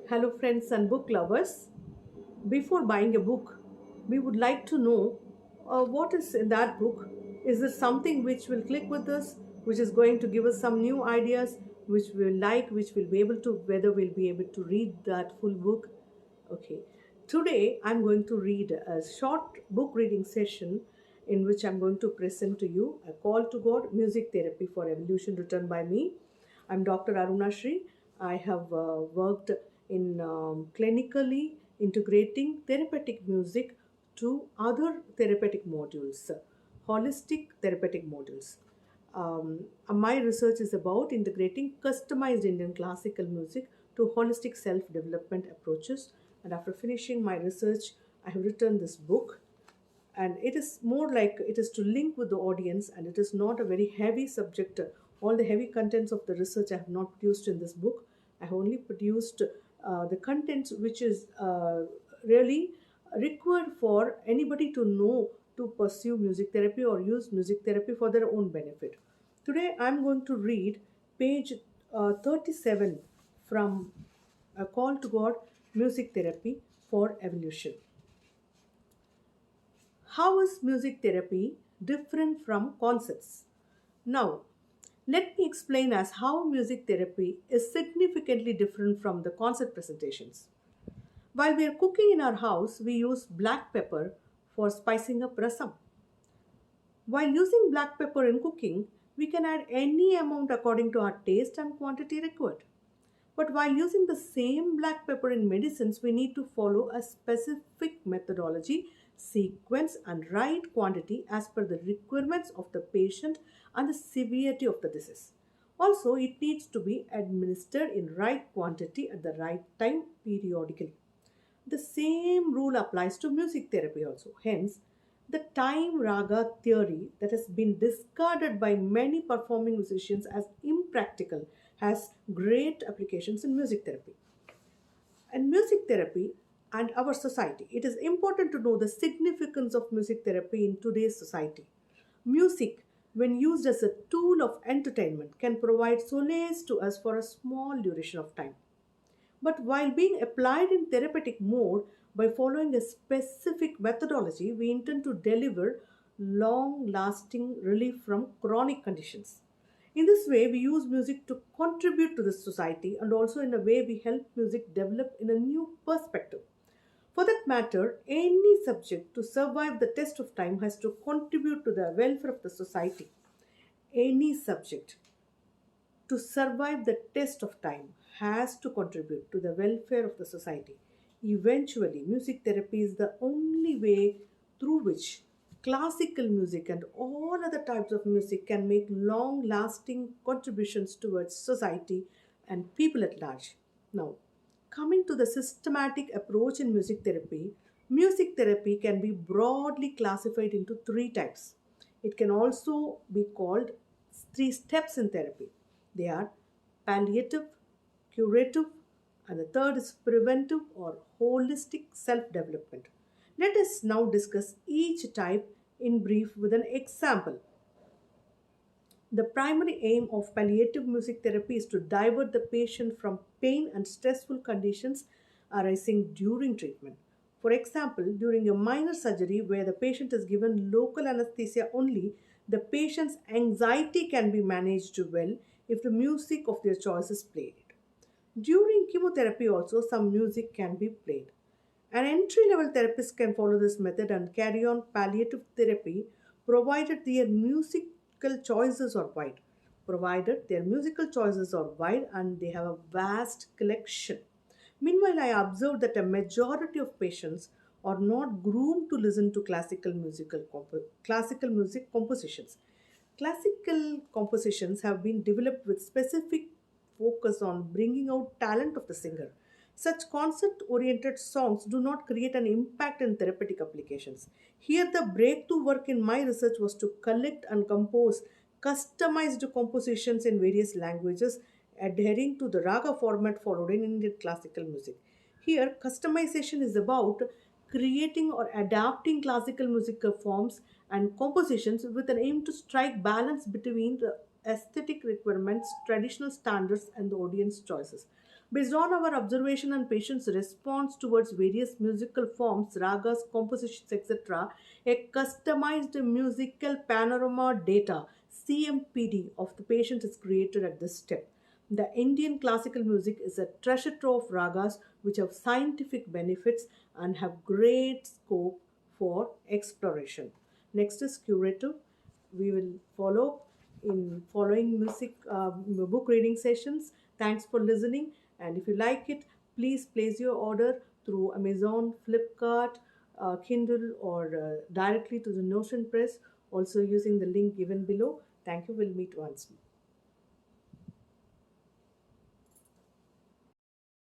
Hello, friends and book lovers. Before buying a book, we would like to know what is in that book. Is it something which will click with us, which is going to give us some new ideas, which we will like, which we'll be able to, whether we'll be able to read that full book? Okay. Today, I'm going to read a short book reading session in which I'm going to present to you A Call to God Music Therapy for Evolution, written by me. I'm Dr. Aruna Shri. I have worked in clinically integrating therapeutic music to other therapeutic modules, holistic therapeutic modules. My research is about integrating customized Indian classical music to holistic self development approaches. And after finishing my research, I have written this book. And it is more like it is to link with the audience, and it is not a very heavy subject. All the heavy contents of the research I have not produced in this book. I have only produced the contents which is really required for anybody to know to pursue music therapy or use music therapy for their own benefit. Today I'm going to read page 37 from A Call to God Music Therapy for Evolution. How is music therapy different from concepts? Now, let me explain as how music therapy is significantly different from the concept presentations. While we are cooking in our house, we use black pepper for spicing up rasam. While using black pepper in cooking, we can add any amount according to our taste and quantity required. But while using the same black pepper in medicines, we need to follow a specific methodology, sequence, and right quantity as per the requirements of the patient and the severity of the disease. Also, it needs to be administered in right quantity at the right time periodically. The same rule applies to music therapy also. Hence, the time raga theory that has been discarded by many performing musicians as impractical has great applications in music therapy. And music therapy and our society. It is important to know the significance of music therapy in today's society. Music, when used as a tool of entertainment, can provide solace to us for a small duration of time. But while being applied in therapeutic mode by following a specific methodology, we intend to deliver long lasting relief from chronic conditions. In this way, we use music to contribute to the society, and also in a way, we help music develop in a new perspective. For that matter, any subject to survive the test of time has to contribute to the welfare of the society. Any subject to survive the test of time has to contribute to the welfare of the society. Eventually, music therapy is the only way through which classical music and all other types of music can make long lasting contributions towards society and people at large. Now, coming to the systematic approach in music therapy can be broadly classified into three types. It can also be called three steps in therapy. They are palliative, curative, and the third is preventive or holistic self development. Let us now discuss each type in brief with an example. The primary aim of palliative music therapy is to divert the patient from pain and stressful conditions arising during treatment. For example, during a minor surgery where the patient is given local anesthesia only, the patient's anxiety can be managed well if the music of their choice is played. During chemotherapy, also, some music can be played. An entry level therapist can follow this method and carry on palliative therapy provided their musical choices are wide. Provided their musical choices are wide and they have a vast collection. Meanwhile, I observed that a majority of patients are not groomed to listen to classical music compositions. Classical compositions have been developed with specific focus on bringing out talent of the singer. Such concept oriented songs do not create an impact in therapeutic applications. Here, the breakthrough work in my research was to collect and compose customized compositions in various languages, adhering to the raga format followed in Indian classical music. Here, customization is about creating or adapting classical musical forms and compositions with an aim to strike balance between the aesthetic requirements, traditional standards, and the audience choices. Based on our observation and patient's response towards various musical forms, ragas, compositions, etc., a customized musical panorama data CMPD of the patient is created at this step. The Indian classical music is a treasure trove of ragas which have scientific benefits and have great scope for exploration. Next is curative. We will follow in following music book reading sessions. Thanks for listening, and if you like it, please place your order through Amazon, Flipkart, Kindle, or directly to the Notion Press, also using the link given below. Thank you. We'll meet once.